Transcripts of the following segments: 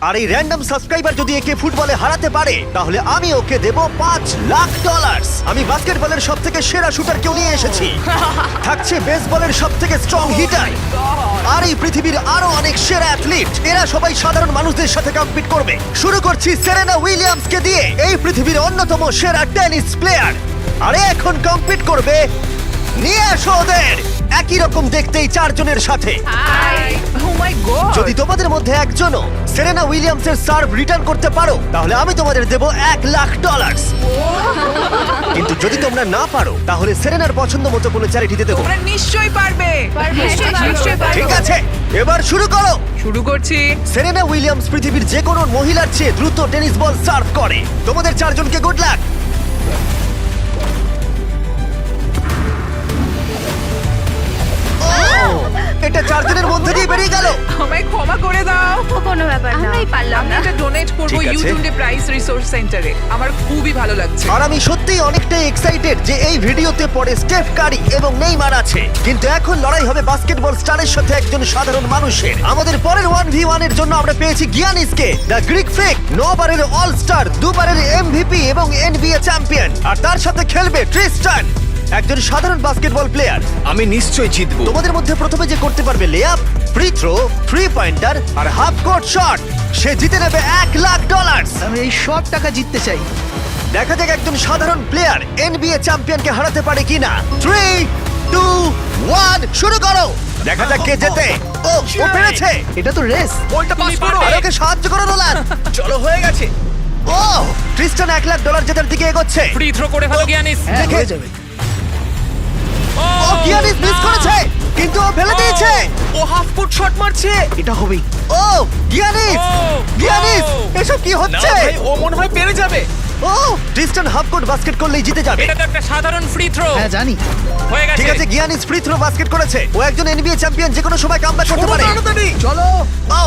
আর এই random subscriber যদি একে ফুটবলে হারাতে পারে তাহলে আমি ওকে দেব $5,00,000। আমি বাস্কেটবলের সব থেকে সেরা শুটারকেও নিয়ে এসেছি, থাকছে বেসবলের সব থেকে স্ট্রং হিটার, আর এই পৃথিবীর আরো অনেক সেরা অ্যাথলিট। এরা সবাই সাধারণ মানুষদের সাথে কম্পিট করবে। শুরু করছি সেরেনা উইলিয়ামসকে দিয়ে, এই পৃথিবীর অন্যতম সেরা টেনিস প্লেয়ার। আর এ এখন কম্পিট করবে, নিয়ে আসো ওদের একই রকম দেখতেই চারজনের সাথে। হাই ও মাই গড যদি তোমাদের মধ্যে একজনও সেরেনা উইলিয়ামসের সার্ভ রিটার্ন করতে পারো তাহলে আমি তোমাদের দেব $1,00,000। কিন্তু যদি তোমরা না পারো তাহলে সেরেনার পছন্দ মতো কোনো চ্যারিটিতে দেবো। তোমরা নিশ্চয়ই পারবে নিশ্চয়ই পারবো। ঠিক আছে, এবার শুরু করো। শুরু করছি। সেরেনা উইলিয়ামস পৃথিবীর যে কোনো মহিলার চেয়ে দ্রুত টেনিস বল সার্ভ করে। তোমাদের চারজনকে গুড লাক। এটা চারজনের মধ্যে দিয়ে বেরিয়ে গেল। আমায় ক্ষমা করে দাও। কোনো ব্যাপার না, আমরাই পারলাম আমি না। এটা ডোনেট করব ঠিক আছে। ইউথ প্রাইস রিসোর্স সেন্টারে। আমার খুবই ভালো লাগছে। আর আমি সত্যিই অনেকটাই এক্সাইটেড যে এই ভিডিওতে পরে স্টেফ কারি এবং নেইমার আছে, কিন্তু এখন লড়াই হবে বাস্কেটবল স্টারের সাথে একজন সাধারণ মানুষের। আমাদের পরের 1v1 এর জন্য আমরা পেয়েছি গিয়ানিসকে, দ্য গ্রিক ফ্রেক, 9 বারের অল স্টার, 2 বারের এমভিপি এবং এনবিএ চ্যাম্পিয়ন। আর তার সাথে খেলবে ট্রিস্টান, একজন সাধারণ বাস্কেটবল প্লেয়ার। আমি নিশ্চয়ই জিতবো। তোমাদের মধ্যে প্রথমে যে করতে পারবে লেআপ, ফ্রি থ্রো, 3 পয়েন্টার আর হাফ কোর্ট শট, সে জিতে নেবে $1,00,000। আমি এই সব টাকা জিততে চাই। দেখা যাক একজন সাধারণ প্লেয়ার এনবিএ চ্যাম্পিয়নকে হারাতে পারে কিনা। 3, 2, 1 শুরু করো। দেখা যাক কে জেতে। ও পেরেছে। এটা তো রেস। বলটা পাস করো। আর ওকে সাহায্য করো নোলান। চলো, হয়ে গেছে। ও ট্রিস্টান $1,00,000 জেতার দিকে এগোচ্ছে। ফ্রি থ্রো করে ফেলো গিয়ানিস। হ্যাঁ, দেখে- হয়ে যাবে। ও গিয়ানিস মিস করেছে, কিন্তু ও ফেলে দিয়েছে। ও হাফ ফুট শট মারছে। এটা হবেই। ও গিয়ানিস, ও, গিয়ানিস ও। এসব কি না হচ্ছে? ভাই, ও মনে হয় পেরে যাবে। ও ট্রিস্টান হাফ কোর্ট বাস্কেট করলেই জিতে যাবে। এটা তো একটা সাধারণ ফ্রি থ্রো। হ্যাঁ জানি। হয়ে গেছে। ঠিক আছে, গিয়ানিস ফ্রি থ্রো বাস্কেট করেছে। ও একজন এনবিএ চ্যাম্পিয়ন, যে কোনো সময় কামব্যাক করতে পারে। তাড়াতাড়ি। চলো। ও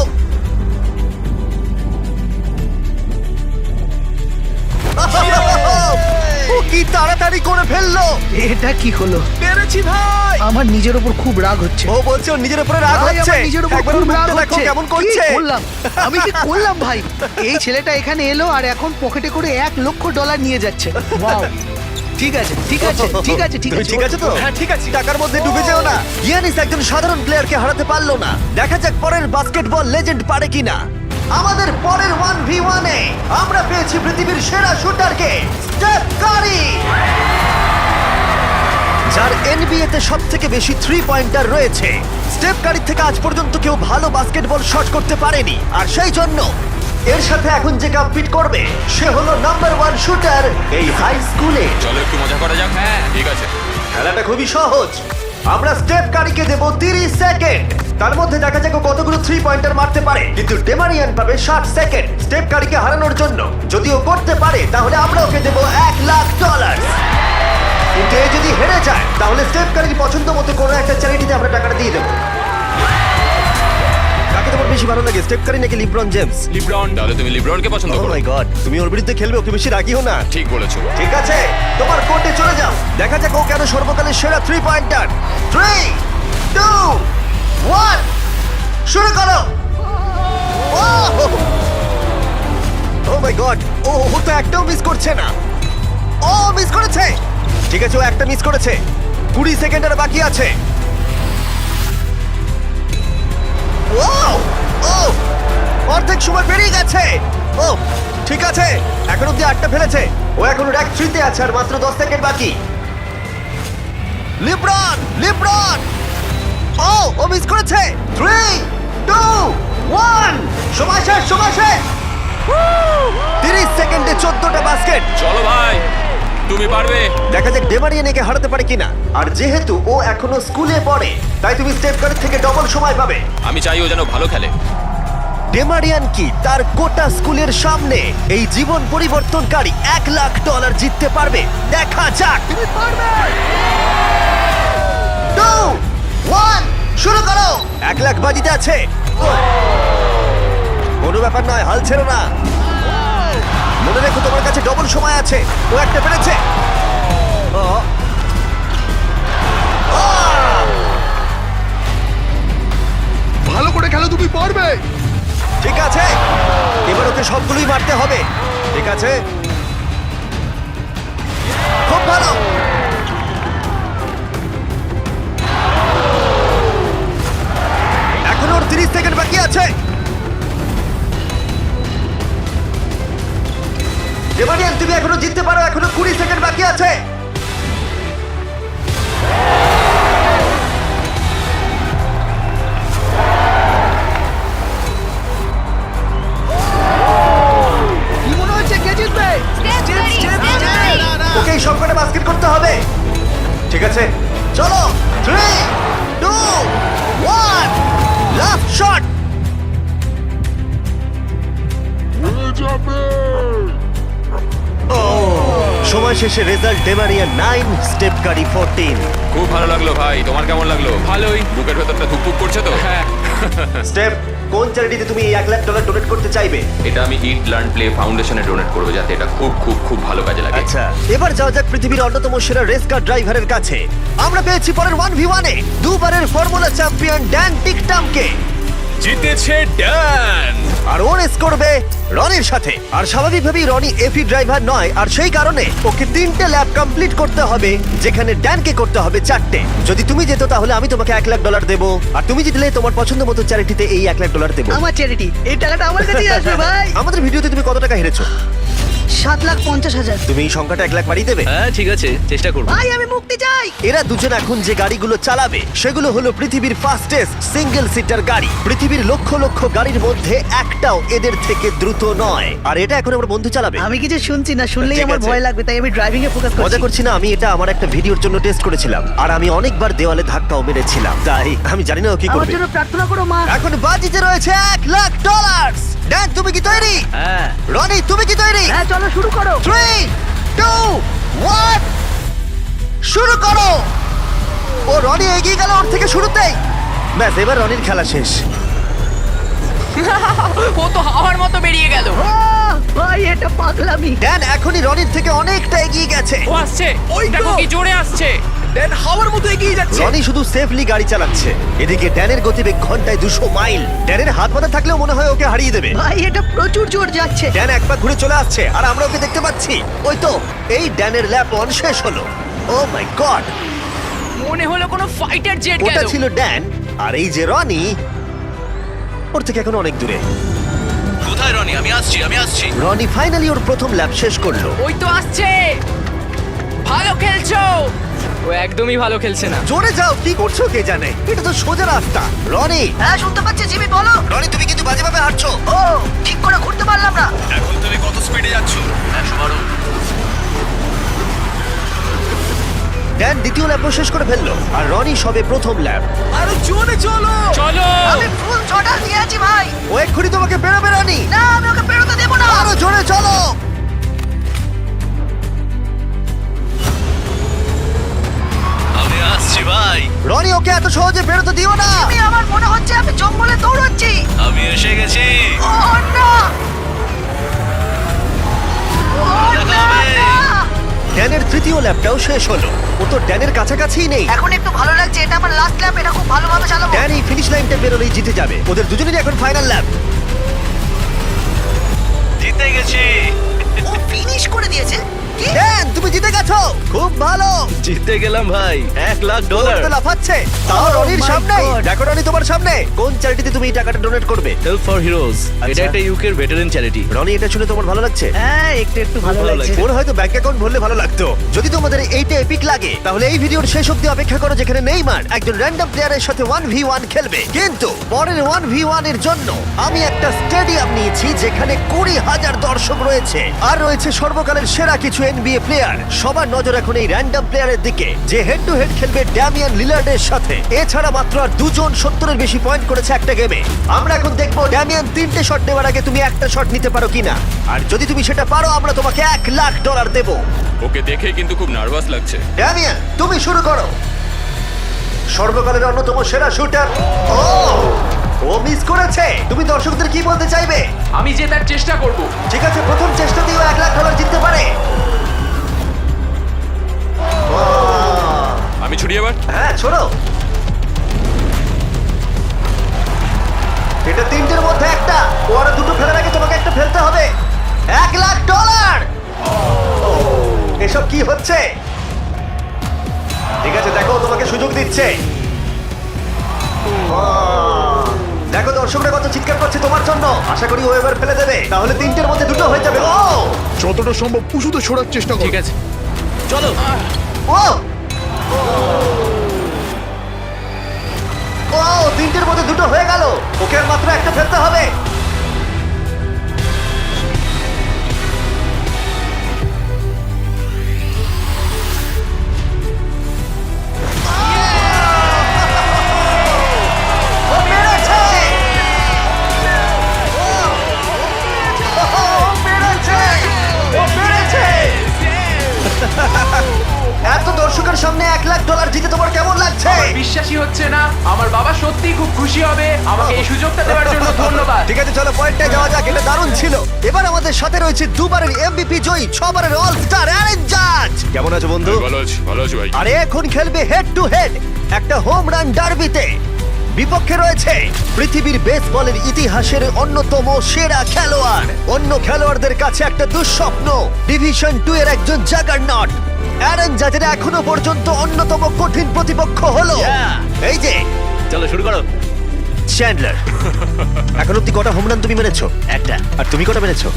ও কি তাড়াতাড়ি করে ফেললো। এটা কি হলো? পেরেছি ভাই। আমার নিজের উপর খুব রাগ হচ্ছে। ও বলছে ওর নিজের উপরে রাগ ভাই, হচ্ছে। আমার নিজের উপর একবার ওর খুব রাগ মুখটা দেখো হচ্ছে। কেমন কি করছে। করলাম? আমি কি করলাম ভাই? এই ছেলেটা এখানে এলো আর এখন পকেটে করে $1,00,000 নিয়ে যাচ্ছে। ওয়াও। ঠিক আছে, ঠিক আছে, ঠিক আছে, ঠিক তুমি আছে। ঠিক আছে তো? হ্যাঁ, ঠিক আছে। টাকার মধ্যে ডুবে যেও না। গিয়ানিস একজন সাধারণ প্লেয়ারকে হারাতে পারলো না। দেখা যাক পরের বাস্কেটবল লেজেন্ড পারে কিনা। আমাদের পরের 1v1 এ আমরা পেয়েছি পৃথিবীর সেরা শুটারকে, স্টেফ কারি, যার এনবিএ তে সবথেকে বেশি 3 পয়েন্টার রয়েছে। স্টেফ কারির থেকে আজ পর্যন্ত কেউ ভালো বাস্কেটবল শট করতে পারেনি, আর সেই জন্য এর সাথে এখন যে কম্পিট করবে সে হলো নাম্বার 1 শুটার এই হাই স্কুলে। চলো একটু মজা করা যাক। হ্যাঁ ঠিক আছে। খেলাটা খুবই সহজ। আমরা স্টেপ কারিকে দেব 30 সেকেন্ড। তার মধ্যে দেখা যাক ও কতগুলো 3 পয়েন্টার মারতে পারে, কিন্তু ডেমারিয়ান পাবে 60 সেকেন্ড স্টেপ কারিকে হারানোর জন্য। যদি ও করতে পারে তাহলে আমরা ওকে দেব $1,00,000। কিন্তু এ যদি হেরে যায় তাহলে স্টেপ কারির পছন্দ মতো কোনো একটা চ্যারিটিতে আমরা টাকাটা দিয়ে দেবো। কাকে তোমার বেশি ভালো লাগে, স্টেপ কারি নাকি লিব্রন জেমস? লিব্রন। তাহলে তুমি লিব্রনকে পছন্দ ও করো? মাই গড, তুমি ওর বিরুদ্ধে খেলবে, ওকে বেশি রাগিও না। ঠিক বলেছো। ঠিক আছে, তোমার কোর্টে চলে যাও। দেখা যাক ও কেন সর্বকালের সেরা 3 পয়েন্টার। 3, 2, 1 শুরু করো। ও মাই গড, ও তো একটাও মিস করছে না। ও মিস করেছে। ঠিক আছে, ও একটা মিস করেছে। 20 সেকেন্ড আর বাকি আছে। ও ও অর্ধেক সময় বেরিয়ে গেছে। ও ঠিক আছে, এখন অব্দি 8টা ফেলেছে। ও এখন র্যাক 3 তে আছে আর মাত্র 10 সেকেন্ড বাকি। লিব্রন, লিব্রন, ও মিস করেছে। 3, 2, 1 সময় শেষ, সময় শেষ। 30 সেকেন্ডে 14টা বাস্কেট। চলো ভাই, তুমি পারবে। দেখা যাক ডেমারিয়ান একে হারাতে পারে কিনা। আর যেহেতু ও এখনো স্কুলে পড়ে তাই তুমি স্টেপ কারের থেকে ডবল সময় পাবে। আমি চাই ও যেন ভালো খেলে। ডেমারিয়ান কি তার গোটা স্কুলের সামনে এই জীবন পরিবর্তনকারী $1,00,000 জিততে পারবে? দেখা যাক। 2, 1 শুরু করো। 1,00,000 বাজিতে আছে। কোনো ব্যাপার নয়, হাল ছেড়ো না। মনে রেখো তোমার কাছে ডবল সময় আছে। ও একটা পেরেছে। ও, ভালো করে খেলো, তুমি পারবে। ঠিক আছে, সবগুলোই মারতে হবে। ঠিক আছে, খুব ভালো। এখনো ওর 30 সেকেন্ড বাকি আছে। ডেমারিয়ান, তুমি এখনো জিততে পারো, এখনো 20 সেকেন্ড বাকি আছে। কি মনে হচ্ছে কে জিতবে? ওকে এই সবকটা বাস্কেট করতে হবে। ঠিক আছে, চলো। 3, 2, 1, লাস্ট শট। সময় শেষে রেজাল্ট ডেমারিয়া 9, স্টেপ কারি 14। খুব ভালো লাগলো ভাই, তোমার কেমন লাগলো? ভালোই। বুকের ভেতরটা ধুকপুক করছে তো? হ্যাঁ। স্টেপ, কোন চ্যারিটিতে তুমি এই $1,00,000 ডোনেট করতে চাইবে? এটা আমি ইট লার্ন প্লে ফাউন্ডেশনে ডোনেট করবো, যাতে এটা খুব খুব খুব ভালো কাজে লাগে। আচ্ছা, এবার যাওয়া যাক পৃথিবীর অন্যতম সেরা রেস কার ড্রাইভারের কাছে। আমরা পেয়েছি পরের 1v1 এ দুবারের ফর্মুলা চ্যাম্পিয়ন ড্যান টিকটামকে। জিতেছে ড্যান। আর ও রেস করবে রনির সাথে। আর স্বাভাবিকভাবেই রনি এফি ড্রাইভার নয়, আর সেই কারণে ওকে 3টে ল্যাব কমপ্লিট করতে হবে, যেখানে ড্যানকে করতে হবে 4টে। যদি তুমি যেত তাহলে আমি তোমাকে $1,00,000 দেবো, আর তুমি জিতলে তোমার পছন্দ মতো চ্যারিটিতে এই $1,00,000 দেবো। আমার চ্যারিটি, এই টাকাটা আমার কাছেই আসবে ভাই। আমাদের ভিডিওতে তুমি কত টাকা হেরেছো? 7,50,000। তুমি এই সংখ্যাটা 1,00,000 বাড়িয়ে দেবে? হ্যাঁ ঠিক আছে, চেষ্টা করব। ভাই আমি মুক্তি চাই। এরা দুজন এখন যে গাড়িগুলো চালাবে সেগুলো হলো পৃথিবীর ফাস্টেস্ট সিঙ্গেল সিটার গাড়ি। পৃথিবীর লক্ষ লক্ষ গাড়ির মধ্যে একটাও এদের থেকে দ্রুত নয়। আর এটা এখন আমার বন্ধু চালাবে। আমি কিছু শুনছি না, শুনলেই ঠিক আমার আছে। ভয় লাগবে, তাই আমি ড্রাইভিং এ ফোকাস মজা করছি। করছি না, আমি এটা আমার একটা ভিডিওর জন্য টেস্ট করেছিলাম, আর আমি অনেকবার দেওয়ালে ধাক্কাও মেরেছিলাম, তাই আমি জানি না ও কি আমার করবে। জন্য প্রার্থনা করো মা। এখন বাজিতে রয়েছে $1,00,000। ড্যান, তুমি কি তৈরি? হ্যাঁ। রনি, তুমি কি তৈরি? হ্যাঁ চলো শুরু করো। 3, 2, 1, শুরু করো। ও রনি এগিয়ে গেল ওর থেকে শুরুতেই। ব্যাস, এবার রনির খেলা শেষ। ও তো হাওয়ার মতো বেরিয়ে গেল। ভাই এটা পাগলামি। ড্যান এখনই রনির থেকে অনেকটা এগিয়ে গেছে। ও আসছে, ওই তো। দেখো কি জোরে আসছে। ড্যান হাওয়ার মতো এগিয়ে যাচ্ছে। রনি শুধু সেফলি গাড়ি চালাচ্ছে, এদিকে ড্যানের গতিবেগ ঘন্টায় 200 মাইল। ড্যানের হাত পাতা থাকলেও মনে হয় ওকে হারিয়ে দেবে। ভাই এটা প্রচুর জোর যাচ্ছে। ড্যান এক পা ঘুরে চলে আসছে, আর আমরা ওকে দেখতে পাচ্ছি। ওই তো, এই ড্যানের ল্যাপ 1 শেষ হলো। ও মাই গড, মনে হলো কোনো ফাইটার জেট ওটা গেল। ছিল ড্যান, আর এই যে রনি, ওর থেকে এখন অনেক দূরে। কোথায় রনি? আমি আসছি। রনি ফাইনালি ওর প্রথম ল্যাপ শেষ করলো। ওই তো আসছে। ভালো খেলছো। ও একদমই ভালো খেলছে না। জোরে যাও, কি করছো কে জানে, এটা তো সোজা রাস্তা। রনি, হ্যাঁ শুনতে পাচ্ছি জিমি, বলো। রনি তুমি কিন্তু বাজেভাবে হাঁটছো। ও ঠিক করে ঘুরতে পারলাম না। এখন তুমি কত স্পিডে যাচ্ছ? 112। ড্যান দ্বিতীয় ল্যাপও শেষ করে ফেললো, আর রনি সবে প্রথম ল্যাপ। আরে জোরে চলো। চলো। আমি ফুল ছটা দিয়ে আছি ভাই। ও এক্ষুনি তোমাকে বেরোবে রনি। না আমি ওকে বেরোতে দেবো না। আরো জোরে চলো। আমি আসছি ভাই। রনি, ওকে এত সহজে বেরোতে দিও না। আমি আমার মনে হচ্ছে আমি জঙ্গলে দৌড়াচ্ছি। আমি এসে গেছি। ও না। ও না, না। ড্যানের তৃতীয় ল্যাপটাও শেষ হলো। ও তো ড্যানের কাছাকাছিই নেই। এখন একটু ভালো লাগছে, এটা আমার লাস্ট ল্যাপ, এটা খুব ভালোভাবে চালাবো। ড্যান এই ফিনিশ লাইনটা বেরোলেই জিতে যাবে। ওদের দুজনেরই এখন ফাইনাল ল্যাপ। জিতে গেছি। ও ফিনিশ করে দিয়েছে। কি? ড্যান, তুমি জিতে গেছো, খুব ভালো। জিতে গেলাম ভাই, $1,00,000। ওর তো লাফাচ্ছে, তাও Oh রনির my সামনে। God. দেখো রনি তোমার সামনে। কোন চ্যারিটিতে তুমি এই টাকাটা ডোনেট করবে? Help for heroes. আচ্ছা। এটা একটা ইউকের ভেটারেন চ্যারিটি। রনি, এটা শুনে তোমার ভালো লাগছে? হ্যাঁ একটু একটু ভালো ভালো লাগছে। লাগছে। ওর হয়তো ব্যাংক অ্যাকাউন্ট ভরলে ভালো লাগতো। যদি তোমাদের এইটা এপিক লাগে তাহলে এই ভিডিওর শেষ অবধি অপেক্ষা করো, যেখানে নেইমার একজন র্যান্ডম প্লেয়ারের সাথে 1v1 খেলবে। কিন্তু পরের 1v1 এর জন্য আমি একটা স্টেডিয়াম নিয়েছি যেখানে 20,000 দর্শক রয়েছে, আর রয়েছে সর্বকালের সেরা কিছু NBA প্লেয়ার। সবার নজর এখন এই র্যান্ডম প্লেয়ারের দিকে, যে হেড টু হেড খেলবে ড্যামিয়ান লিলার্ডের সাথে। এছাড়া মাত্র আর দুজন 70-এর বেশি পয়েন্ট করেছে একটা গেমে। আমরা এখন দেখবো ড্যামিয়ান 3টে শট নেওয়ার আগে তুমি একটা শট নিতে পারো কিনা, আর যদি তুমি সেটা পারো আমরা তোমাকে $1,00,000 দেবো। ওকে দেখে কিন্তু খুব নার্ভাস লাগছে। ড্যামিয়ান, তুমি শুরু করো। সর্বকালের অন্যতম সেরা শুটার। ও মিস করেছে। তুমি দর্শকদের কি বলতে চাইবে? আমি জেতার চেষ্টা করব। ঠিক আছে, প্রথম চেষ্টাতেই ও $1,00,000 জিততে পারে। আমি ছুটি এবার। হ্যাঁ, ছোড়ো। এটা 3টের মধ্যে একটা। ও আরো দুটো ফেলার আগে তোমাকে একটা ফেলতে হবে। লাগছে? দেখো দর্শকরা কত চিৎকার করছে তোমার জন্য। আশা করি ও এবার ফেলে দেবে, তাহলে তিনটের মধ্যে দুটো হয়ে যাবে। ও যতটা সম্ভব উঁচুতে ছোড়ার চেষ্টা করো। ঠিক আছে চলো। ও ও তিনটের মধ্যে দুটো হয়ে গেল। ওকে আর মাত্র একটা ফেলতে হবে। ও পেরেছে! ও পেরেছে! ও পেরেছে! এত দর্শকের সামনে $1,00,000 জিতে তোমার কেমন লাগছে? বিশ্বাসই হচ্ছে না। আমার বাবা সত্যিই খুব খুশি হবে। আমাকে এই সুযোগটা দেওয়ার জন্য ধন্যবাদ। ঠিক আছে চলো পয়েন্টে যাওয়া যাক। এটা দারুণ ছিল। এবার আমাদের সাথে রয়েছে দুবারের এমভিপি জয়ী, 6 বারের অল স্টার অ্যারেন জাজ। কেমন আছো বন্ধু? ভালো আছি ভাই। আরে এখন খেলবে হেড টু হেড একটা হোম রান ডার্বিতে। বিপক্ষে রয়েছে পৃথিবীর বেসবলের ইতিহাসের অন্যতম সেরা খেলোয়াড়। অন্য খেলোয়াড়দের কাছে একটা দুঃস্বপ্ন, ডিভিশন 2 এর একজন জাগারনট। অ্যারেন জাজের এখনো পর্যন্ত অন্যতম কঠিন প্রতিপক্ষ হলো এই যে চলো শুরু করো। চ্যান্ডলার। এখন অব্দি কটা হোম রান তুমি মেরেছো? একটা। আর তুমি কটা মেরেছো?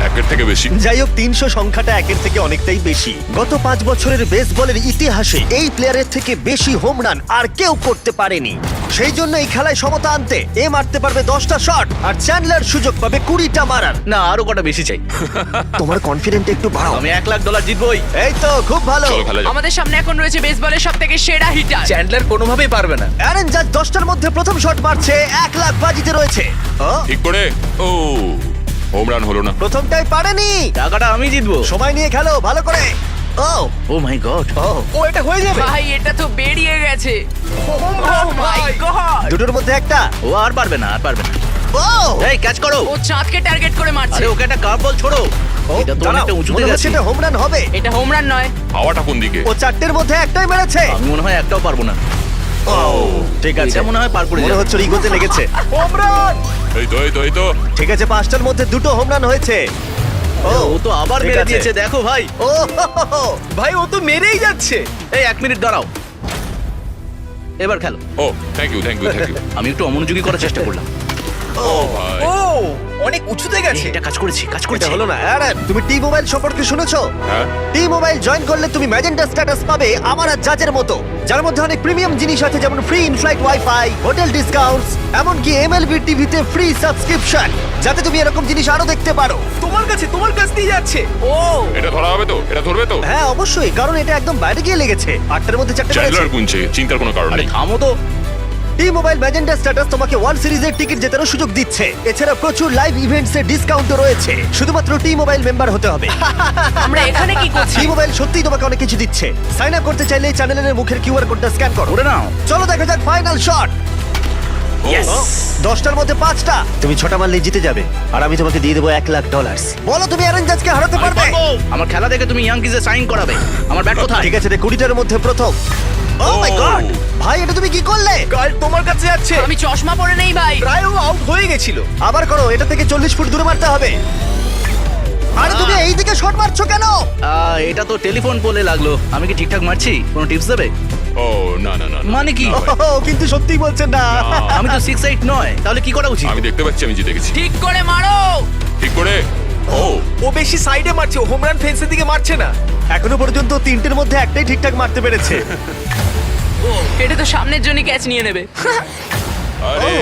একের থেকে বেশি। যাই হোক 300 সংখ্যাটা একের থেকে অনেকটাই বেশি। গত 5 বছরের বেসবলের ইতিহাসে এই প্লেয়ারের থেকে বেশি হোম রান আর কেউ করতে পারেনি। সেই জন্য এই খেলায় সমতা আনতে এ মারতে পারবে 10টা শট আর চ্যান্ডলার সুযোগ পাবে 20টা মারার। না আরো কটা বেশি চাই। তোমার কনফিডেন্ট একটু বাড়াও। আমি $1,00,000 জিতবই। এই তো খুব ভালো। চলো খেলা যাক। আমাদের সামনে এখন রয়েছে বেসবলের সবথেকে সেরা হিটার। চ্যান্ডলার কোনোভাবেই পারবে না। অ্যারেন জাজ 10টার মধ্যে প্রথম শট মারছে, 1,00,000 বাজিতে রয়েছে। ও, ঠিক করে। ও হোম রান হলো না। প্রথমটাই পারেনি। টাকাটা আমি জিতবো। সময় নিয়ে খেলো ভালো করে। ও ও মাই গড। ও এটা হয়ে যাবে। ভাই এটা তো বেরিয়ে গেছে। Oh my God! দুটোর মধ্যে একটা। ও আর পারবে না আর পারবে না। ও এই ক্যাচ করো। ও চাঁদকে টার্গেট করে মারছে। আরে ওকে একটা কার্ভ বল ছোড়ো। এটা তো অনেকটা উঁচুতে গেছে। সেটা হোম রান হবে। এটা হোম রান নয়। হাওয়াটা কোন দিকে? ও 4টের মধ্যে একটাই মেরেছে। আমি মনে হয় একটাও পারবো না। ঠিক আছে এটা মনে হয় পার করে মনে যাবে। হচ্ছে ইগোতে লেগেছে। এই তো ঠিক আছে 5টার মধ্যে দুটো হোম রান হয়েছে। ও তো আবার ঠিক মেরে আছে। দিয়েছে দেখো ভাই। ও হো, হো, হো। ভাই ও তো মেরেই যাচ্ছে। এই 1 মিনিট দাঁড়াও। এবার খেলো। ও থ্যাংক ইউ আমি একটু অমনোযোগী করার চেষ্টা করলাম। ও ভাই। অনেক উঁচুতে গেছে। এটা কাজ করেছি এটা হলো না। আরে তুমি টি মোবাইল সম্পর্কে শুনেছো? হ্যাঁ টি মোবাইল জয়েন করলে তুমি ম্যাজেন্টা স্ট্যাটাস পাবে আমার আর জাজের মতো, যার মধ্যে অনেক প্রিমিয়াম জিনিস আছে যেমন free inflight wifi, hotel discounts, এমনকি এমএলবি টিভিতে ফ্রি সাবস্ক্রিপশন, যাতে তুমি এরকম জিনিস আরো দেখতে পারো। তোমার কাছ দিয়ে যাচ্ছে। ও এটা ধরা হবে তো? এটা ধরবে তো? হ্যাঁ অবশ্যই, কারণ এটা একদম বাইরে গিয়ে লেগেছে। 8টার মধ্যে 4টে মেরেছে। চ্যান্ডলার গুনছে, চিন্তার কোনো কারণ আরে নেই। থামো তো। টি মোবাইল ম্যাজেন্টা স্ট্যাটাস তোমাকে ওয়ার্ল্ড সিরিজের টিকিট জেতারও সুযোগ দিচ্ছে। এছাড়া প্রচুর লাইভ ইভেন্টস এর ডিসকাউন্টও রয়েছে। শুধুমাত্র টি মোবাইল মেম্বার হতে হবে। আমরা এখানে কি করছি? টি মোবাইল সত্যিই তোমাকে অনেক কিছু দিচ্ছে। সাইন আপ করতে চাইলে চ্যানেলের মুখের কিউআর কোডটা স্ক্যান করো। ওরে নাও। চলো দেখা যাক ফাইনাল শট। ইয়েস। 10টার মধ্যে 5টা। তুমি 6টা মারলে জিতে যাবে আর আমি তোমাকে দিয়ে দেবো $1,00,000। বলো তুমি অ্যারেন জাজকে হারাতে পারবে? আমার খেলা দেখে তুমি ইয়াংকিজে সাইন করাবে। আমার ব্যাট কোথায়? ঠিক আছে রে, 20টার মধ্যে প্রথম। ও মাই গড ভাই, এটা তুমি কি করলে? গাল তোমার কাছে যাচ্ছে। আমি চশমা পরে নেই ভাই। প্রায় ও আউট হয়ে গেছিল। আবার করো, এটা থেকে 40 ফুট দূরে মারতে হবে। আরে তুমি এই দিকে শট মারছো কেন? এটা তো টেলিফোন পোলে লাগলো। আমি কি ঠিকঠাক মারছি? কোনো টিপস দেবে? ও না না না না। মানে কি? না ভাই। ও, কিন্তু সত্যিই বলছেন না। আমি তো 6'8" নয়। তাহলে কি করা উচিত? আমি দেখতে পাচ্ছি আমি জিতে গেছি। ঠিক করে মারো। ঠিক করে। ও ও বেশি সাইডে মারছে, ও হোম রান ফেন্সের দিকে মারছে না। এখনো পর্যন্ত 3টের মধ্যে একটাই ঠিকঠাক মারতে পেরেছে। এটা তো সামনের জন্য ক্যাচ নিয়ে নেবে। আরে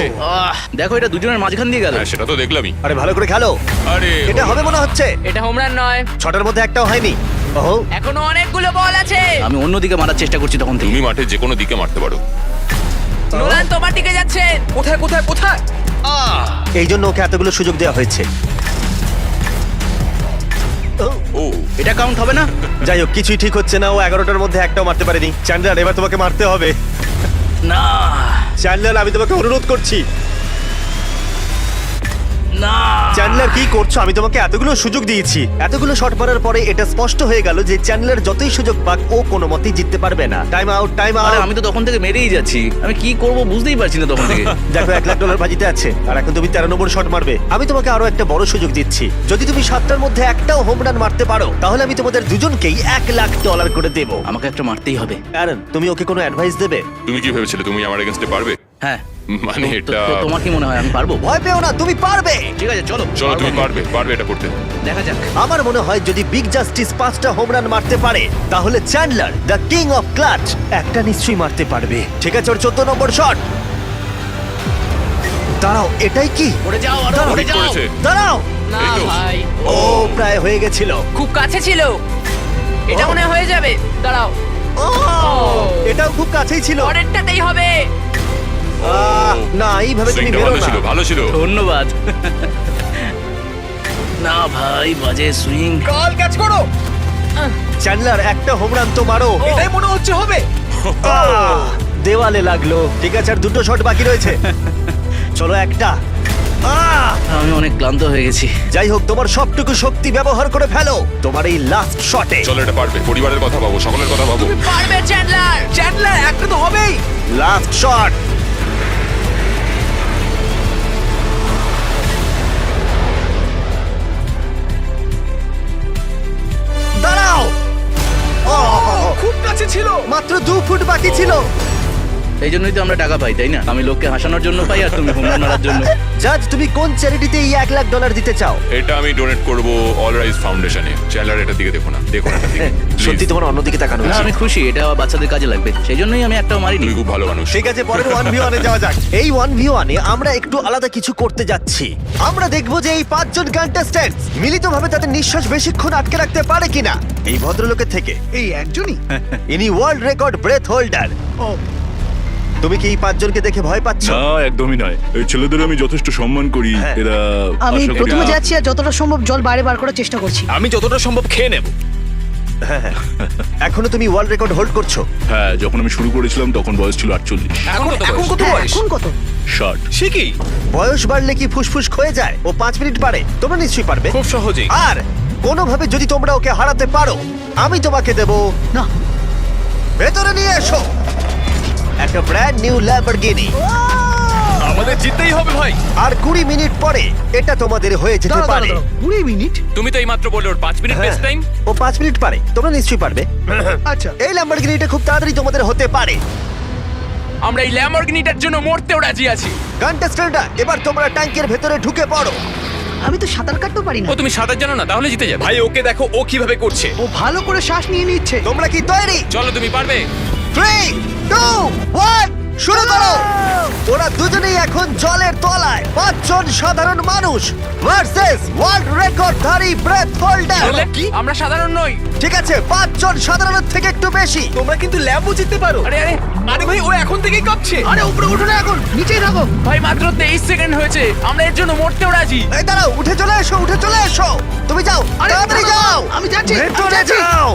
দেখো এটা দুজনের মাঝখান দিয়ে গেল। হ্যাঁ সেটা তো দেখলামই। আরে ভালো করে খেলো। আরে এটা হবে মনে হচ্ছে। এটা হোম রান নয়। 6টার মধ্যে একটাও হয়নি। ওহো, এখনো অনেকগুলো বল আছে। আমি অন্যদিকে মারার চেষ্টা করছি তখন থেকে। তুমি মাঠে যে কোনো দিকে মারতে পারো। নোলান তোমার দিকে যাচ্ছে। কোথায় কোথায় কোথায়? এই জন্য ওকে এতগুলো সুযোগ দেওয়া হয়েছে। ও এটা কাউন্ট হবে না। যাই হোক, কিছুই ঠিক হচ্ছে না। ও 11টার মধ্যে একটাও মারতে পারেনি। চ্যান্ডলার, এবার তোমাকে মারতে হবে। না চ্যান্ডলার, আমি তোমাকে অনুরোধ করছি। না চ্যান্ডলার কি করছো? আমি তোমাকে এতগুলো সুযোগ দিয়েছি। এতগুলো শট মারার পরে এটা স্পষ্ট হয়ে গেল যে চ্যান্ডলার যতই সুযোগ পাক ও কোনো মতেই জিততে পারবে না। টাইম আউট, টাইম আরে আউট। আমি তো তখন থেকে মেরেই যাচ্ছি, আমি কি করব বুঝতেই পারছি না তখন থেকে। দেখো $1,00,000 বাজিতে আছে আর এখন তুমি 13 নম্বর শট মারবে। আমি তোমাকে আরো একটা বড় সুযোগ দিচ্ছি। যদি তুমি 7টার মধ্যে একটাও হোম রান মারতে পারো তাহলে আমি তোমাদের দুজনকেই $1,00,000 করে দেব। আমাকে একটা মারতেই হবে। অ্যারন, তুমি ওকে কোনো অ্যাডভাইস দেবে? তুমি কি ভেবেছিলে তুমি আমার এগেইনস্টে পারবে? হ্যাঁ মানে এটা তোমার কি মনে হয় আমি পারবো? ভয় পেও না, তুমি পারবে। ঠিক আছে চলো চলো তুমি পারবে এটা করতে। দেখা যাক। আমার মনে হয় যদি বিগ জাস্টিস 5টা হোম রান মারতে পারে তাহলে Chandler the king of clutch একটা নিশ্চয়ই মারতে পারবে। ঠিক আছে, ওর 14 নম্বর শট। দাঁড়াও, এটাই কি? ওরে যাও আরো দাঁড়াও, ওরে ঠিক যাও। করেছে। দাঁড়াও। না এই তো। ভাই, ও প্রায় হয়ে গেছিল। খুব কাছে ছিল। এটা ও। মনে হয় হয়ে যাবে। দাঁড়াও, ও, এটাও খুব কাছেই ছিল। পরেরটাতেই হবে। না, এইভাবে তুমি সুইংটা বেরো ভালো না। ছিল, ভালো ছিল। ধন্যবাদ। না ভাই, বাজে সুইং। কল ক্যাচ করো। চ্যান্ডলার একটা হোম রান তো মারো। এটাই মনে হচ্ছে হবে। দেওয়ালে লাগলো। ঠিক আছে, আর দুটো শট বাকি রয়েছে। চলো একটা। আমি অনেক ক্লান্ত হয়ে গেছি। যাই হোক, তোমার সবটুকু শক্তি ব্যবহার করে ফেলো তোমার এই লাস্ট শটে। চলো এটা পারবে। পরিবারের কথা ভাবো, সকলের কথা ভাবো। পারবে চ্যান্ডলার। চ্যান্ডলার একটা তো হবেই। Last shot. দাঁড়াও। খুব কাছে ছিল। মাত্র 2 ফুট বাকি ছিল। এই জন্যই তো আমরা টাকা পাই, তাই না? আমি লোককে হাসানোর জন্য পাই আর তুমি হোম রান মারার জন্য। জাজ, তুমি কোন চ্যারিটিতে এই $1,00,000 দিতে চাও? এটা আমি ডোনেট করব অল রাইজ ফাউন্ডেশনে। চ্যানেলার এটার দিকে দেখো না, দেখো না এটার দিকে। সত্যি Please, তোমার অন্যদিকে তাকানো না উচিত। আমি খুশি, এটা বাচ্চাদের কাজে লাগবে, সেই জন্যই আমি একটাও মারিনি। তুমি খুব ভালো মানুষ। ঠিক আছে, পরের 1v1 এ যাওয়া যাক। এই 1v1 এ আমরা একটু আলাদা কিছু করতে যাচ্ছি। আমরা দেখব যে এই 5 জন কন্টেস্ট্যান্ট মিলিতভাবে তাদের নিঃশ্বাস বেশিক্ষণ আটকে রাখতে পারে কিনা। এই ভদ্রলোকের থেকে এই একজনই। ইনি ওয়ার্ল্ড রেকর্ড ব্রেথ হোল্ডার। ও, তুমি কি এই 5 জনকে দেখে ভয় পাচ্ছ? না, একদমই নয়। এই ছেলেদের আমি যথেষ্ট সম্মান করি। হ্যাঁ। এরা আমি আশা করি- প্রথমে যাচ্ছি আর যতটা সম্ভব জল বাইরে বার করার চেষ্টা করছি। আমি যতটা সম্ভব খেয়ে নেব। এখনো তুমি ওয়ার্ল্ড রেকর্ড হোল্ড করছো? হ্যাঁ, যখন আমি শুরু করেছিলাম তখন বয়স ছিল 48। এখন কত হ্যাঁ, বয়স? এখন কত? 60। সে কি? বয়স বাড়লে কি ফুসফুস ক্ষয়ে যায়? ও 5 মিনিট পারে, তোমরা নিশ্চয়ই পারবে। খুব সহজেই। আর কোনোভাবে যদি তোমরা ওকে হারাতে পারো আমি তোমাকে দেব। না, ভেতরে নিয়ে এসো একটা ব্র্যান্ড নিউ ল্যাম্বরগিনি। আমাদের জিততেই হবে ভাই। আর 20 মিনিট পরে এটা তোমাদের হয়ে যেতে দাঁড়াও, পারে। দাঁড়াও, দাঁড়াও। 20 মিনিট? তুমি তো এইমাত্র বললে ওর 5 মিনিট হ্যাঁ, বেস্ট টাইম। ও 5 মিনিট পারে, তোমরা নিশ্চয়ই পারবে। আচ্ছা। এই ল্যাম্বরগিনিটা খুব তাড়াতাড়ি তোমাদের হতে পারে। আমরা এই ল্যাম্বরগিনিটার জন্য মরতেও রাজি আছি। কন্টেস্ট্যান্টরা, এবার তোমরা ট্যাঙ্কের ভেতরে ঢুকে পড়ো। আমি তো সাঁতার কাটতেও পারি না। ও তুমি সাঁতার জানো না, তাহলে জিতে যাবে। ভাই ওকে দেখো ও কিভাবে করছে। ও ভালো করে শ্বাস নিয়ে নিচ্ছে। তোমরা কি তৈরি? চলো তুমি পারবে। 3, 2, 1 শুরু করো। ওরা দুজনেই এখন জলের তলায়। 5 জন সাধারণ মানুষ ভার্সেস ওয়ার্ল্ড রেকর্ডধারী ব্রেথ হোল্ডার। বললে কি? আমরা সাধারণ নই। ঠিক আছে, 5 জন সাধারণের থেকে একটু বেশি। তোমরা কিন্তু ল্যাম্বও জিততে পারো। আরে আরে আরে ভাই ও এখন থেকেই কাঁপছে। আরে উপরে উঠো না, এখন নিচেই থাকো। ভাই মাত্র 23 সেকেন্ড হয়েছে, আমরা এর জন্য মরতেও রাজি। এই দাঁড়াও, উঠে চলে এসো, উঠে চলে এসো। তুমি যাও, আরে তাড়াতাড়ি দাঁড়াও, যাও। আমি যাচ্ছি, আমি ভেতরে যাচ্ছি। যাও।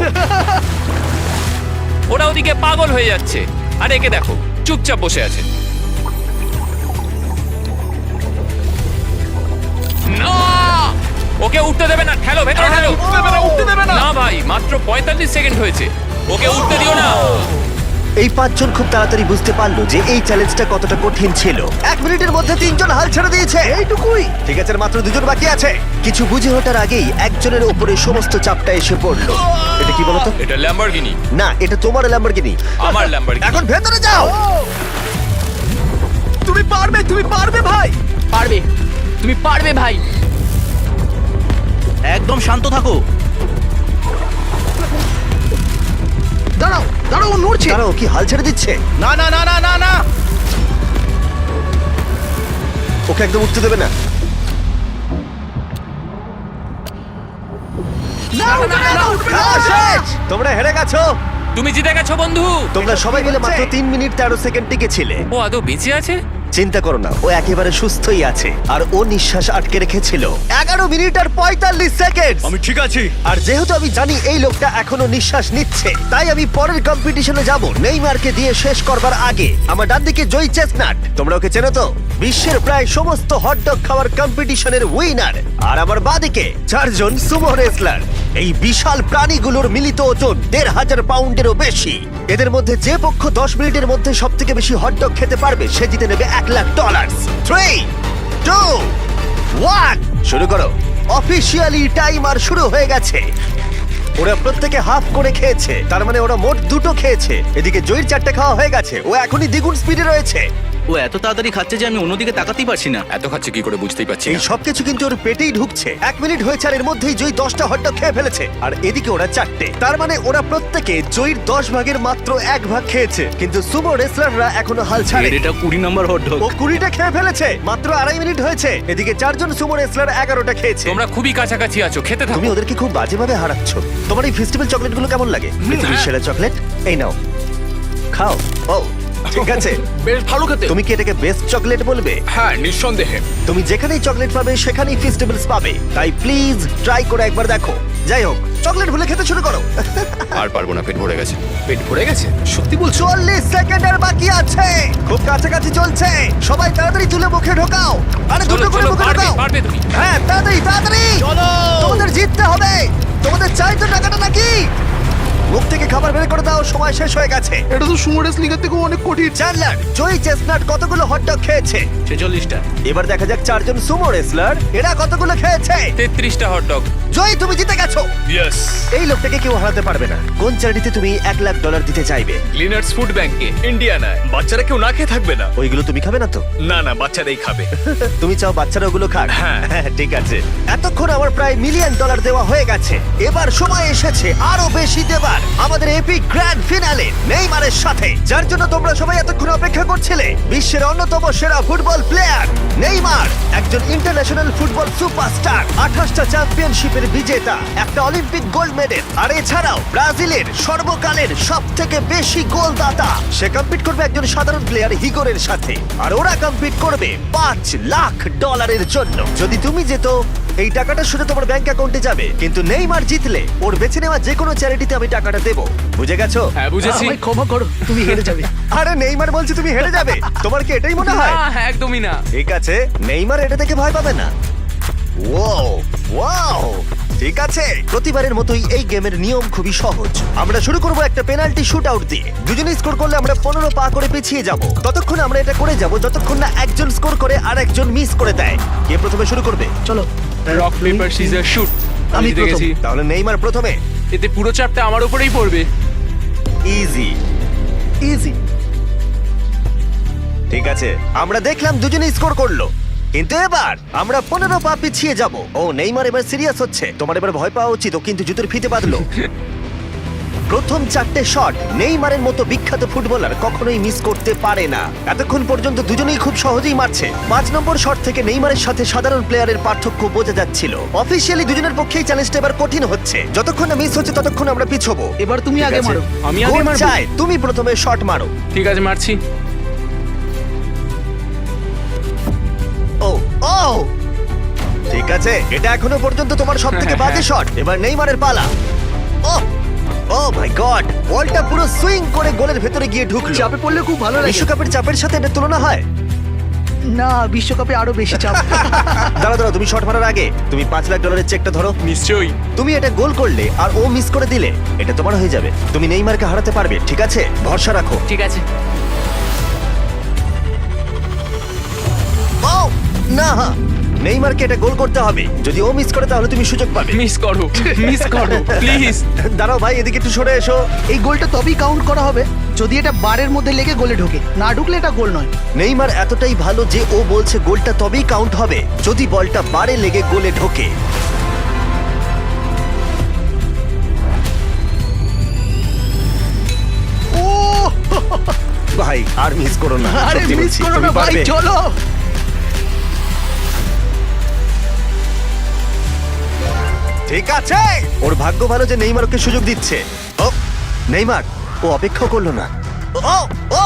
ওরা ওদিকে পাগল হয়ে যাচ্ছে। আর একে দেখো, চুপচাপ বসে আছে। না! ওকে উঠতে দেবে না, ঠেলো ভেতরে ঠেলো। উঠতে দেবে না, উঠতে দেবে না। না ভাই, মাত্র 45 সেকেন্ড হয়েছে। ওকে উঠতে দিও না। এই 5 জন খুব তাড়াতাড়ি বুঝতে পারলো যে এই চ্যালেঞ্জটা কতটা কঠিন ছিল। 1 মিনিটের মধ্যে 3 জন হাল ছেড়ে দিয়েছে। এইটুকুই। ঠিক আছে, আর মাত্র 2 জন বাকি আছে। কিছু বুঝে ওঠার আগেই একজনের উপরে সমস্ত চাপটা এসে পড়লো। এটা কি বলতো? এটা ল্যাম্বরগিনি। না, এটা তোমার ল্যাম্বরগিনি। আমার ল্যাম্বরগিনি। এখন ভেতরে যাও। তুমি পারবে ভাই। পারবে, তুমি পারবে ভাই। একদম শান্ত থাকো। দাঁড়াও দাঁড়াও, ও নড়ছে। দাঁড়াও, কি হাল ছেড়ে দিচ্ছে? না না না না না না। ওকে একদম উঠতে দেবে না। খেলা শেষ। তোমরা হেরে গেছো। তুমি জিতে গেছো বন্ধু। তোমরা সবাই মিলে মাত্র 3 মিনিট 13 সেকেন্ড টিকে ছিলে। ও আদৌ বেঁচে আছে? চিন্তা করো না, ও একেবারে সুস্থই আছে আর ও নিঃশ্বাস আটকে রেখেছিল 11 মিনিট আর 45 সেকেন্ড। আমি ঠিক আছি। আর যেহেতু আমি জানি এই লোকটা এখনো নিঃশ্বাস নিচ্ছে, তাই আমি পরের কম্পিটিশনে যাব নেইমারকে দিয়ে শেষ করবার আগে। আমার ডান দিকে জয়ী চেস্টনাট, তোমরা ওকে চেনো তো, বিশ্বের প্রায় সমস্ত হটডগ খাওয়ার কম্পিটিশনের উইনার। আর আমার বাদিকে 4 জন সুমো রেসলার। এই বিশাল প্রাণীগুলোর মিলিত ওজন 1500 পাউন্ডেরও বেশি। এদের মধ্যে যে পক্ষ 10 মিনিটের মধ্যে সব থেকে বেশি হটডগ খেতে পারবে সে জিতে নেবে $1,00,000। 3, 2, 1 শুরু করো। অফিসিয়ালি টাইমার শুরু হয়ে গেছে। ওরা প্রত্যেকে হাফ করে খেয়েছে, তার মানে ওরা মোট 2টো খেয়েছে। এদিকে জয়ীর 4টে খাওয়া হয়ে গেছে, ও এখনই দ্বিগুণ স্পিডে রয়েছে। ও এত তাড়াতাড়ি খাচ্ছে যে আমি অন্যদিকে তাকাতেই পারছি না। এত খাচ্ছে কি করে বুঝতেই পারছি এই না। সবকিছু কিন্তু ওর পেটেই ঢুকছে। 1 মিনিট হয়েছে আর এর মধ্যেই জয়ী 10টা হটডগ খেয়ে ফেলেছে, আর এদিকে ওরা 4টে। তার মানে ওরা প্রত্যেকে জয়ীর 10 ভাগের মাত্র 1 ভাগ খেয়েছে। কিন্তু সুমো রেসলাররা এখনো হাল ছাড়ে। এটা 20 নম্বর হটডগ। ও 20টা খেয়ে ফেলেছে, মাত্র 2.5 মিনিট হয়েছে। এদিকে 4 জন সুমো রেসলার 11টা খেয়েছে। তোমরা খুবই কাছাকাছি আছো, খেতে থাকো। তুমি ওদেরকে খুব বাজেভাবে হারাচ্ছ। তোমার এই ফেস্টিভ্যাল চকলেটগুলো কেমন লাগে? পৃথিবীর সেরা চকলেট, এই নাও, খাও। ও ঠিক আছে, বেশ ভালো খেতে। তুমি কি এটাকে বেস্ট চকলেট বলবে? হ্যাঁ, নিঃসন্দেহে। তুমি যেখানেই চকলেট পাবে সেখানেই ফেস্টিভ্যালস পাবে, তাই প্লিজ ট্রাই করে একবার দেখো। যাই হোক, চকলেট ভুলে খেতে শুরু করো। আর পারবো না, পেট ভরে গেছে। পেট ভরে গেছে? সত্যি বলছো? 40 সেকেন্ড আর বাকি আছে, খুব কাছাকাছি চলছে। সবাই তাড়াতাড়ি তুলে মুখে ঢোকাও। আরে দুটো করে মুখে ঢোকাও। পারবে তুমি। হ্যাঁ, তাড়াতাড়ি তাড়াতাড়ি চলো, তোমাদের জিততে হবে। তোমাদের চাই তো টাকাটা নাকি? মুখ থেকে খাবার বের করে দাও, সময় শেষ হয়ে গেছে। এটা তো সুমো রেসলিং এর থেকেও অনেক কঠিন। চ্যান্ডলার, জয়ী চেস্টনাট কতগুলো হটডগ খেয়েছে? 46টা। এবার দেখা যাক 4 জন সুমো রেসলার এরা কতগুলো খেয়েছে। 33টা হটডগ। জয়ী, তুমি জিতে গেছো। ইয়েস। এই লোকটাকে কেউ হারাতে পারবে না। কোন চ্যারিটিতে তুমি $1,00,000 দিতে চাইবে? ক্লিনার্স ফুড ব্যাংকে, ইন্ডিয়ানায়। বাচ্চারা কেউ না খেয়ে থাকবে না। ওইগুলো তুমি খাবে না তো? না না, বাচ্চারাই খাবে। তুমি চাও বাচ্চারা ওগুলো খাক? হ্যাঁ। ঠিক আছে। এতক্ষণ আমার প্রায় $1 মিলিয়ন দেওয়া হয়ে গেছে। এবার সময় এসেছে আরো বেশি দেবার। আমাদের এপিক গ্র্যান্ড ফিনালে নেইমারের সাথে, যার জন্য তোমরা সবাই এতক্ষণ অপেক্ষা করছিলে। বিশ্বের অন্যতম সেরা ফুটবল প্লেয়ার নেইমার, একজন ইন্টারন্যাশনাল ফুটবল সুপারস্টার, 28টা চ্যাম্পিয়নশিপের বিজেতা, একটা অলিম্পিক গোল্ড মেডেল, আর এছাড়াও ব্রাজিলের সর্বকালের সবথেকে বেশি গোলদাতা। সে কম্পিট করবে একজন সাধারণ প্লেয়ার হিগোরের সাথে, আর ওরা কম্পিট করবে $5,00,000 জন্য। যদি তুমি যেত, এই টাকাটা শুধু তোমার ব্যাংক অ্যাকাউন্টে যাবে, কিন্তু নেইমার জিতলে ওর বেছে নেওয়া যে কোনো চ্যারিটিতে আমি টাকাটা দেবো। বুঝে গেছো? হ্যাঁ, বুঝেছি। আমায় ক্ষমা করো, তুমি হেরে যাবে। আরে নেইমার বলছে তুমি হেরে যাবে, তোমার কি এটাই মনে হয়? না, একদমই না। ঠিক আছে, নেইমার এটা থেকে ভয় পাবে না। ওয়াও ওয়াও, ঠিক আছে। প্রতিবারের মতোই এই গেমের নিয়ম খুবই সহজ। আমরা শুরু করব একটা পেনাল্টি শুট আউট দিয়ে। দুজনে স্কোর করলে আমরা 15 পা করে পিছিয়ে যাব। ততক্ষণ আমরা এটা করে যাব যতক্ষণ না একজন স্কোর করে আর একজন মিস করে দেয়। কে প্রথমে শুরু করবে? চলো, রক পেপার সিজার শুট। আমি জিতে প্রথম। গেছি। তাহলে নেইমার প্রথমে। এতে পুরো চাপটা আমার উপরেই পড়বে। Easy easy. ঠিক আছে, আমরা দেখলাম দুজনে স্কোর করলো, কিন্তু এবার আমরা 15 পা পিছিয়ে যাব। ও নেইমার এবার সিরিয়াস হচ্ছে। তোমার এবার ভয় পাওয়া উচিত, ও কিন্তু জুতোর ফিতে বাঁধলো। প্রথম 4টে শট নেইমারের মতো বিখ্যাত ফুটবলার কখনোই মিস করতে পারে না। এতক্ষণ পর্যন্ত দুজনেই খুব সহজেই মারছে। 5 নম্বর শট থেকে নেইমারের সাথে সাধারণ প্লেয়ারের পার্থক্য বোঝা যাচ্ছিল। অফিসিয়ালি দুজনের পক্ষেই চ্যালেঞ্জটা এবার কঠিন হচ্ছে। যতক্ষণ না মিস হচ্ছে ততক্ষণ আমরা পিছবো। এবার তুমি ঠিক আগে আছে? মারো। আমি আগে গোল মারবো? চাই, তুমি প্রথমে শট মারো। ঠিক আছে, মারছি। ও ও, ঠিক আছে, এটা এখনো পর্যন্ত তোমার সবথেকে বাজে শট। এবার নেইমারের পালা। ও ও মাই গড, বলটা পুরো সুইং করে গোলের ভেতরে গিয়ে ঢুকলো। চাপে পড়লে খুব ভালো লাগে। বিশ্বকাপের চাপের সাথে এটা তুলনা হয়? না, বিশ্বকাপে আরো বেশি চাপ। দাঁড়া দাঁড়া, তুমি শট মারার আগে তুমি $5,00,000 চেকটা ধরো। নিশ্চয়ই। তুমি এটা গোল করলে আর ও মিস করে দিলে এটা তোমার হয়ে যাবে। তুমি নেইমারকে হারাতে পারবে, ঠিক আছে? ভরসা রাখো। ঠিক আছে। ও না, নেইমারকে এটা গোল করতে হবে। যদি ও মিস করে তাহলে তুমি সুযোগ পাবে। মিস করো, মিস করো প্লিজ। দাঁড়াও ভাই, এদিকে একটু সরে এসো। এই গোলটা তবেই কাউন্ট করা হবে যদি এটা বারের মধ্যে লেগে গোলে ঢোকে। না ঢুকলে এটা গোল নয়। নেইমার এতটাই ভালো যে ও বলছে গোলটা তবেই কাউন্ট হবে যদি বলটা বারে লেগে গোলে ঢোকে। ও ভাই আর মিস করো না, আরে সত্যি মিস বলছি, করো তুমি না ভাই, পারবে। চলো। ঠিক আছে, ওর ভাগ্য ভালো যে নেইমার ওকে সুযোগ দিচ্ছে। ও নেইমার, ও অপেক্ষা করলো না। ও ও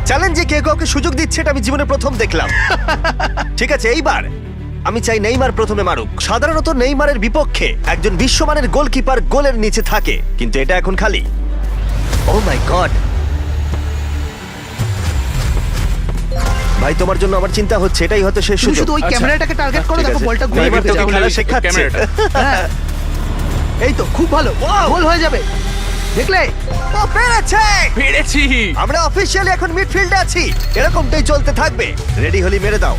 চ্যালেঞ্জে কে কাউকে সুযোগ দিচ্ছে এটা আমি জীবনে প্রথম দেখলাম। ঠিক আছে, এইবার আমি চাই নেইমার প্রথমে মারুক। সাধারণত নেইমারের বিপক্ষে একজন বিশ্বমানের গোলকিপার গোলের নিচে থাকে, কিন্তু এটা এখন খালি। ও মাই গড! ভাই তোমার জন্য আমার চিন্তা হচ্ছে, এটাই হয়তো শেষ তুমি সুযোগ। শুধু ওই ক্যামেরাটাকে টার্গেট করো, ঠিক দেখো আছে। বলটা ঘুরে নেইমার ঘুরে তোকে যাবে। খেলা শেখাচ্ছে। ক্যামেরাটা। হ্যাঁ। এই তো খুব ভালো, গোল হয়ে যাবে, দেখলে? ও পেরেছে! পেরেছি। আমরা অফিসিয়ালি এখন মিডফিল্ডে আছি, এরকমটাই চলতে থাকবে। রেডি হলি মেরে দাও।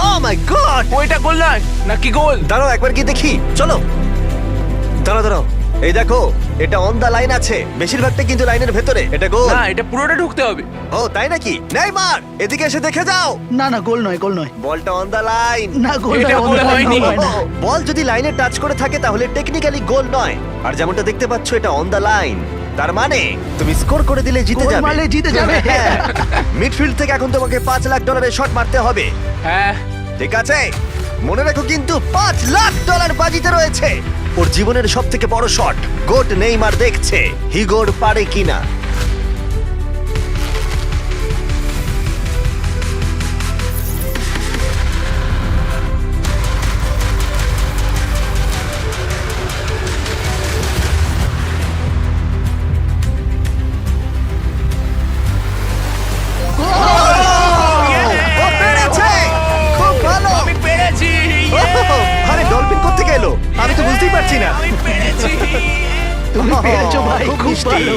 ও মাই গড! ওইটা গোল নয় নাকি গোল? দাঁড়াও একবার কি দেখি, চলো। দাঁড়াও, এই দেখো, এটা অন দা লাইন আছে, বেশিরভাগটা কিন্তু লাইনের ভেতরে। এটা গোল। না, এটা পুরোটা ঢুকতে হবে। ও তাই নাকি? নেইমার এদিকে এসে দেখে যাও, না না, গোল নয়, গোল নয়। বলটা অন দা লাইন। না, গোল এটা নয়, গোল গোল হয়নি। হয় না। বল যদি লাইনে টাচ করে থাকে তাহলে টেকনিক্যালি গোল নয়, আর যেমনটা দেখতে পাচ্ছ এটা অন দা লাইন, তার মানে তুমি স্কোর করে দিলে জিতে গোল যাবে। মারলে জিতে যাবে। হ্যাঁ। মিডফিল্ড থেকে এখন তোমাকে $5 লাখ শট মারতে হবে। হ্যাঁ। ঠিক আছে, মনে রাখো কিন্তু $5 লাখ বাজিতে রয়েছে। ওর জীবনের সব থেকে বড় শট গোট নেইমার দেখছে, হিগোর পারে কিনা। ও পেরেছে! খুব ভালো! আমি পেরেছি। আরে ডলফিন কোত্থেকে এলো? আমি তো বুঝতেই পারছি না। আমি পেরেছি। তুমি পেরেছো ভাই, খুব খুব মিষ্টি। ভালো।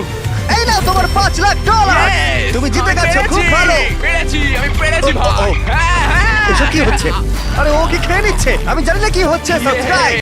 এই নাও তোমার $5 লাখ। Yes! তুমি জিতে আমি গেছো, খুব পেরেছি। ভালো। পেরেছি, আমি পেরেছি ও, ও, ভাই। ও। হ্যাঁ, হ্যাঁ। এসব কি হচ্ছে? আরে ও কি খেয়ে নিচ্ছে? আমি জানি না কি হচ্ছে। সাবস্ক্রাইব